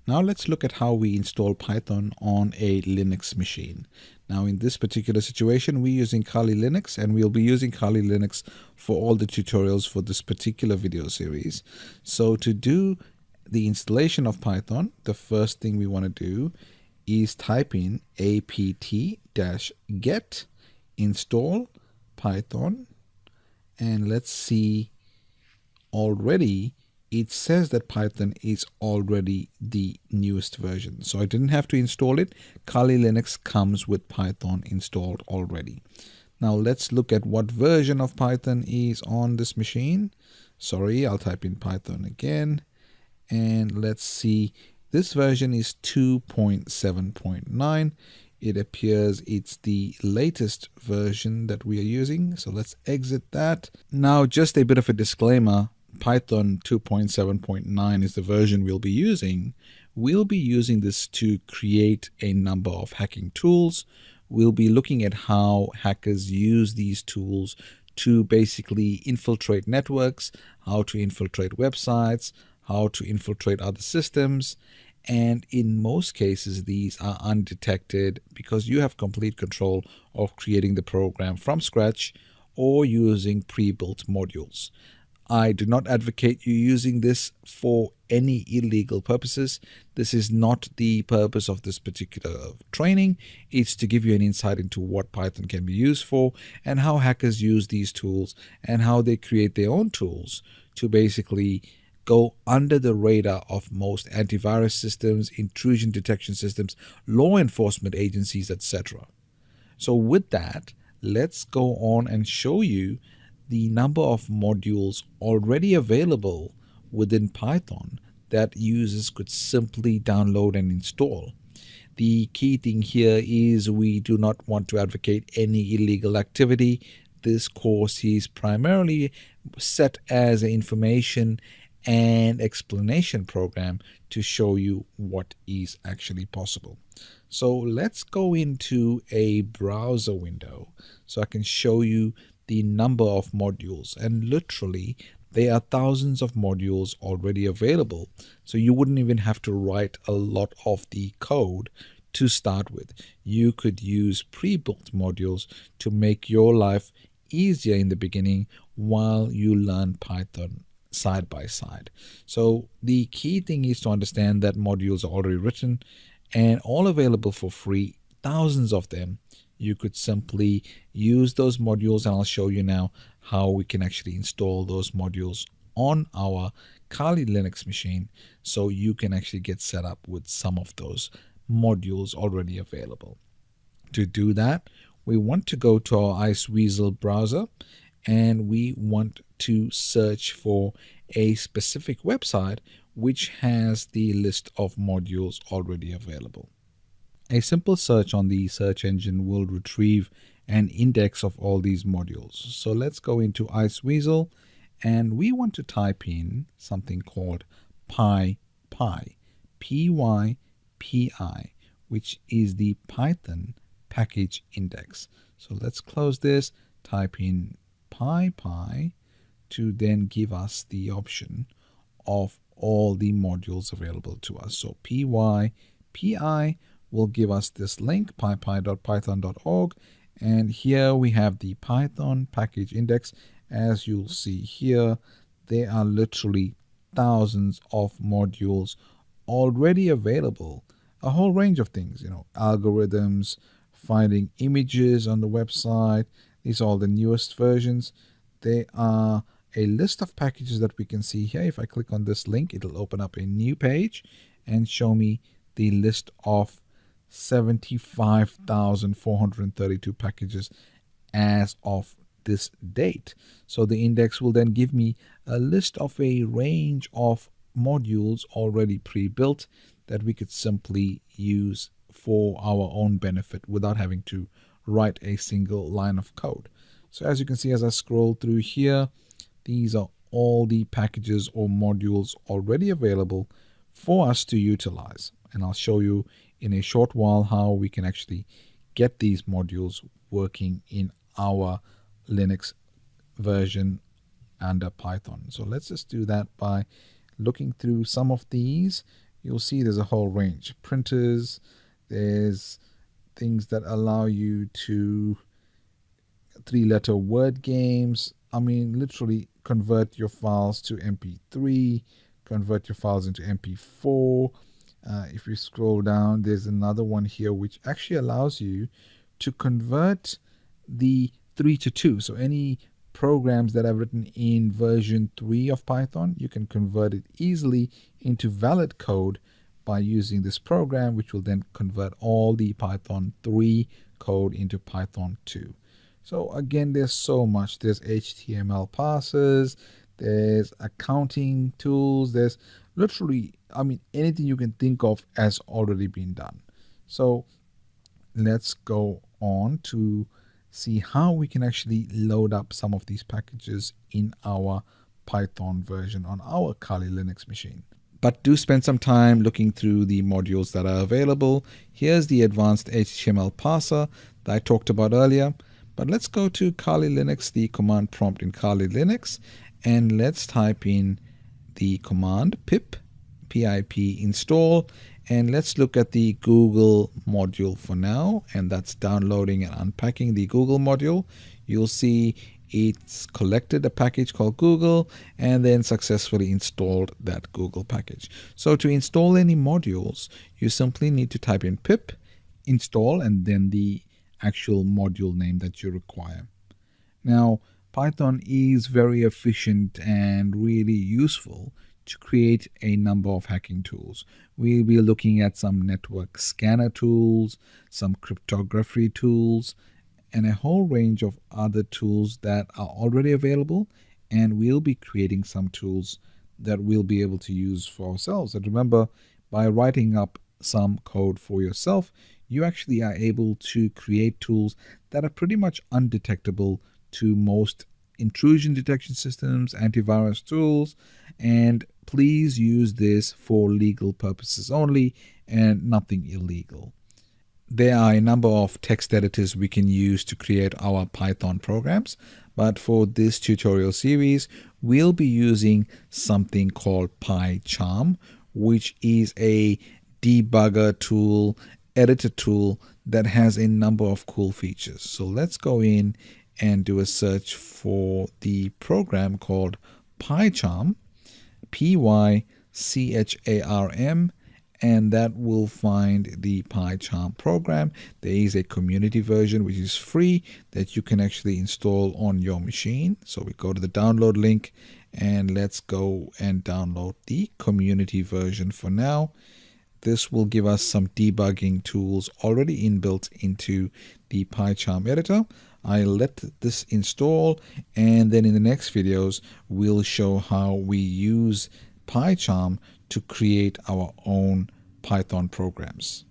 Now let's look at how we install Python on a Linux machine. Now in this particular situation, we're using Kali Linux, and we'll be using Kali Linux for all the tutorials for this particular video series. So to do the installation of Python, the first thing we want to do is type in apt-get install Python, and let's see, already it says that Python is already the newest version. So I didn't have to install it. Kali Linux comes with Python installed already. Now let's look at what version of Python is on this machine. Sorry, I'll type in Python again. And let's see, this version is 2.7.9. It appears it's the latest version that we are using. So let's exit that. Now, just a bit of a disclaimer. Python 2.7.9 is the version we'll be using. We'll be using this to create a number of hacking tools. We'll be looking at how hackers use these tools to basically infiltrate networks, how to infiltrate websites, how to infiltrate other systems. And in most cases, these are undetected because you have complete control of creating the program from scratch or using pre-built modules. I do not advocate you using this for any illegal purposes. This is not the purpose of this particular training. It's to give you an insight into what Python can be used for and how hackers use these tools and how they create their own tools to basically go under the radar of most antivirus systems, intrusion detection systems, law enforcement agencies, etc. So with that, let's go on and show you the number of modules already available within Python that users could simply download and install. The key thing here is we do not want to advocate any illegal activity. This course is primarily set as an information and explanation program to show you what is actually possible. So let's go into a browser window so I can show you the number of modules, and literally there are thousands of modules already available, so you wouldn't even have to write a lot of the code to start with. You could use pre-built modules to make your life easier in the beginning while you learn Python side by side. So the key thing is to understand that modules are already written and all available for free, thousands of them. You could simply use those modules, and I'll show you now how we can actually install those modules on our Kali Linux machine so you can actually get set up with some of those modules already available. To do that, we want to go to our Iceweasel browser and we want to search for a specific website which has the list of modules already available. A simple search on the search engine will retrieve an index of all these modules. So let's go into Iceweasel and we want to type in something called PyPy, P-Y-P-I, which is the Python package index. So let's close this, type in PyPy to then give us the option of all the modules available to us. So PyPI will give us this link, pypy.python.org, and here we have the Python package index. As you'll see here, there are literally thousands of modules already available. A whole range of things, algorithms, finding images on the website. These are all the newest versions. There are a list of packages that we can see here. If I click on this link, it'll open up a new page and show me the list of 75,432 packages as of this date. So the index will then give me a list of a range of modules already pre-built that we could simply use for our own benefit without having to write a single line of code. So as you can see, as I scroll through here, these are all the packages or modules already available for us to utilize. And I'll show you in a short while how we can actually get these modules working in our Linux version under Python. So let's just do that by looking through some of these. you'll see there's a whole range. Printers, there's things that allow you to 3-letter word games. I mean, literally convert your files to MP3, convert your files into MP4. If you scroll down, there's another one here which actually allows you to convert the 3 to 2. So any programs that I've written in version 3 of Python, you can convert it easily into valid code by using this program, which will then convert all the Python 3 code into Python 2. So again, there's so much. There's HTML parsers, there's accounting tools, there's literally, I mean, anything you can think of has already been done. So let's go on to see how we can actually load up some of these packages in our Python version on our Kali Linux machine. But do spend some time looking through the modules that are available. Here's the advanced HTML parser that I talked about earlier. But let's go to Kali Linux, the command prompt in Kali Linux, and let's type in the command pip install, and let's look at the Google module for now, and that's downloading and unpacking the Google module. You'll see it's collected a package called Google and then successfully installed that Google package. So to install any modules, you simply need to type in pip install and then the actual module name that you require. Now, Python is very efficient and really useful to create a number of hacking tools. We'll be looking at some network scanner tools, some cryptography tools, and a whole range of other tools that are already available, and we'll be creating some tools that we'll be able to use for ourselves. And remember, by writing up some code for yourself, you actually are able to create tools that are pretty much undetectable to most intrusion detection systems, antivirus tools, and please use this for legal purposes only and nothing illegal. There are a number of text editors we can use to create our Python programs, but for this tutorial series, we'll be using something called PyCharm, which is a debugger tool, editor tool that has a number of cool features. So let's go in and do a search for the program called PyCharm, PyCharm, and that will find the PyCharm program. There is a community version which is free that you can actually install on your machine. So we go to the download link and let's go and download the community version for now. This will give us some debugging tools already inbuilt into the PyCharm editor. I'll let this install, and then in the next videos, we'll show how we use PyCharm to create our own Python programs.